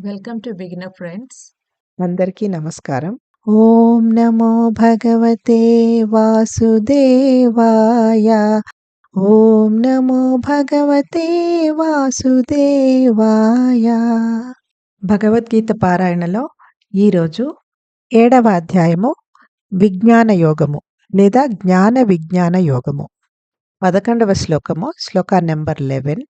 Welcome to beginner friends. అందరికీ నమస్కారం. ఓం నమో భగవతే వాసుదేవాయ. ఓం నమో భగవతే వాసుదేవాయ. భగవద్గీత పారాయణలో ఈరోజు 7వ అధ్యాయము విజ్ఞాన యోగము లేదా జ్ఞాన విజ్ఞాన యోగము. 11వ శ్లోకము, శ్లోక నెంబర్ 11.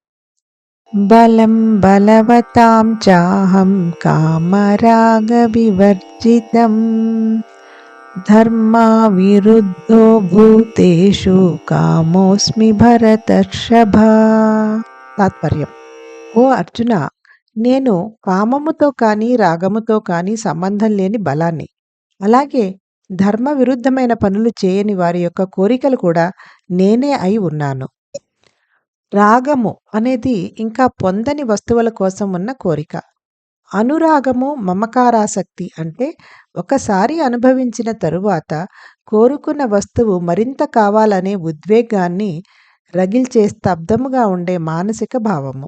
బలం బలవతాం చాహం కామరాగ వివర్జితం ధర్మా విరుద్ధో భూతేషు కామోస్మి భరతర్షభ. తాత్పర్యం: ఓ అర్జున, నేను కామముతో కానీ రాగముతో కానీ సంబంధం లేని బలాన్ని, అలాగే ధర్మ విరుద్ధమైన పనులు చేయని వారి యొక్క కోరికలు కూడా నేనే అయి ఉన్నాను. రాగము అనేది ఇంకా పొందని వస్తువుల కోసం ఉన్న కోరిక. అనురాగము మమకారాసక్తి అంటే ఒకసారి అనుభవించిన తరువాత కోరుకున్న వస్తువు మరింత కావాలనే ఉద్వేగాన్ని రగిల్చే స్తబ్దముగా ఉండే మానసిక భావము.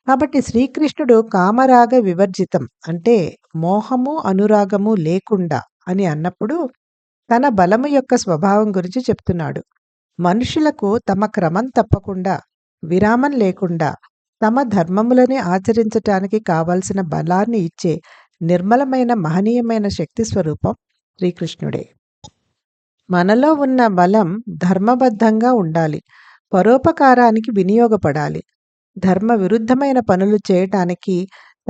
కాబట్టి శ్రీకృష్ణుడు కామరాగ వివర్జితం అంటే మోహము అనురాగము లేకుండా అని అన్నప్పుడు తన బలము యొక్క స్వభావం గురించి చెప్తున్నాడు. మనుషులకు తమ క్రమం తప్పకుండా, విరామం లేకుండా తమ ధర్మములని ఆచరించటానికి కావలసిన బలాన్ని ఇచ్చే నిర్మలమైన మహనీయమైన శక్తి స్వరూపం శ్రీకృష్ణుడే. మనలో ఉన్న బలం ధర్మబద్ధంగా ఉండాలి, పరోపకారానికి వినియోగపడాలి. ధర్మ విరుద్ధమైన పనులు చేయటానికి,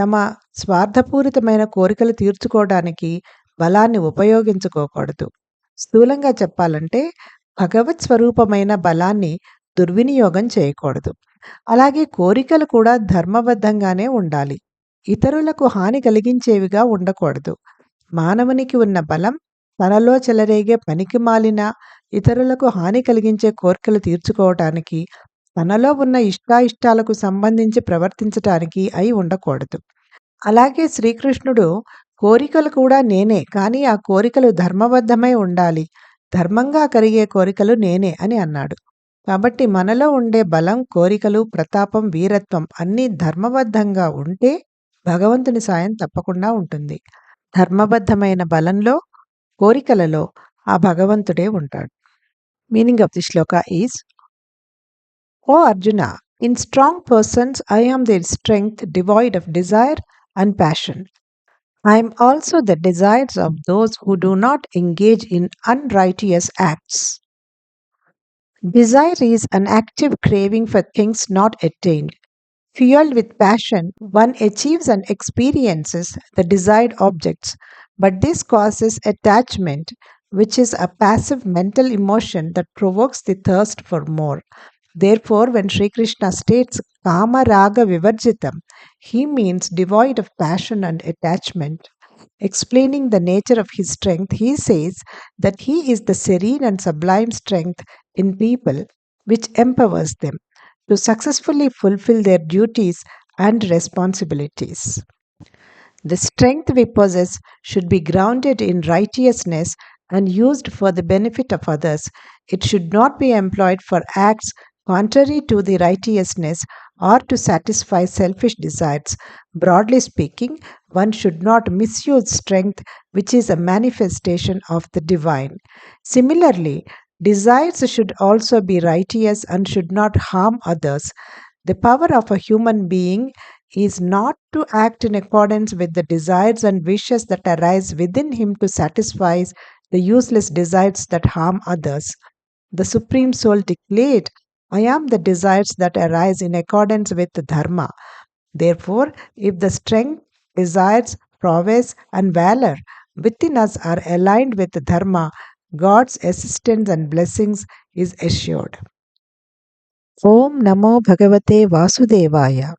తమ స్వార్థపూరితమైన కోరికలు తీర్చుకోవడానికి బలాన్ని ఉపయోగించుకోకూడదు. స్థూలంగా చెప్పాలంటే భగవత్ స్వరూపమైన బలాన్ని దుర్వినియోగం చేయకూడదు. అలాగే కోరికలు కూడా ధర్మబద్ధంగానే ఉండాలి, ఇతరులకు హాని కలిగించేవిగా ఉండకూడదు. మానవునికి ఉన్న బలం తనలో చెలరేగే పనికిమాలిన, ఇతరులకు హాని కలిగించే కోరికలు తీర్చుకోవటానికి, తనలో ఉన్న ఇష్టాయిష్టాలకు సంబంధించి ప్రవర్తించటానికి అయి ఉండకూడదు. అలాగే శ్రీకృష్ణుడు కోరికలు కూడా నేనే, కానీ ఆ కోరికలు ధర్మబద్ధమై ఉండాలి, ధర్మంగా కలిగే కోరికలు నేనే అని అన్నాడు. కాబట్టి మనలో ఉండే బలం, కోరికలు, ప్రతాపం, వీరత్వం అన్నీ ధర్మబద్ధంగా ఉంటే భగవంతుని సాయం తప్పకుండా ఉంటుంది. ధర్మబద్ధమైన బలంలో, కోరికలలో ఆ భగవంతుడే ఉంటాడు. Meaning of the shloka is: O Arjuna, in strong persons I am their strength devoid of desire and passion. I am also the desires of those who do not engage in unrighteous acts. Desire is an active craving for things not attained. Fueled with passion, one achieves and experiences the desired objects, but this causes attachment, which is a passive mental emotion that provokes the thirst for more. Therefore, when Sri Krishna states Kama Raga Vivarjitam, he means devoid of passion and attachment. Explaining the nature of his strength, he says that he is the serene and sublime strength in people which empowers them to successfully fulfill their duties and responsibilities. The strength we possess should be grounded in righteousness and used for the benefit of others. It should not be employed for acts contrary to the righteousness or to satisfy selfish desires. Broadly speaking, one should not misuse strength, which is a manifestation of the divine. Similarly, desires should also be righteous and should not harm others. The power of a human being is not to act in accordance with the desires and wishes that arise within him to satisfy the useless desires that harm others. The Supreme Soul declared, I am the desires that arise in accordance with Dharma. Therefore, if the strength, desires, prowess, and valor within us are aligned with Dharma, God's assistance and blessings is assured. Om Namo Bhagavate Vasudevaya.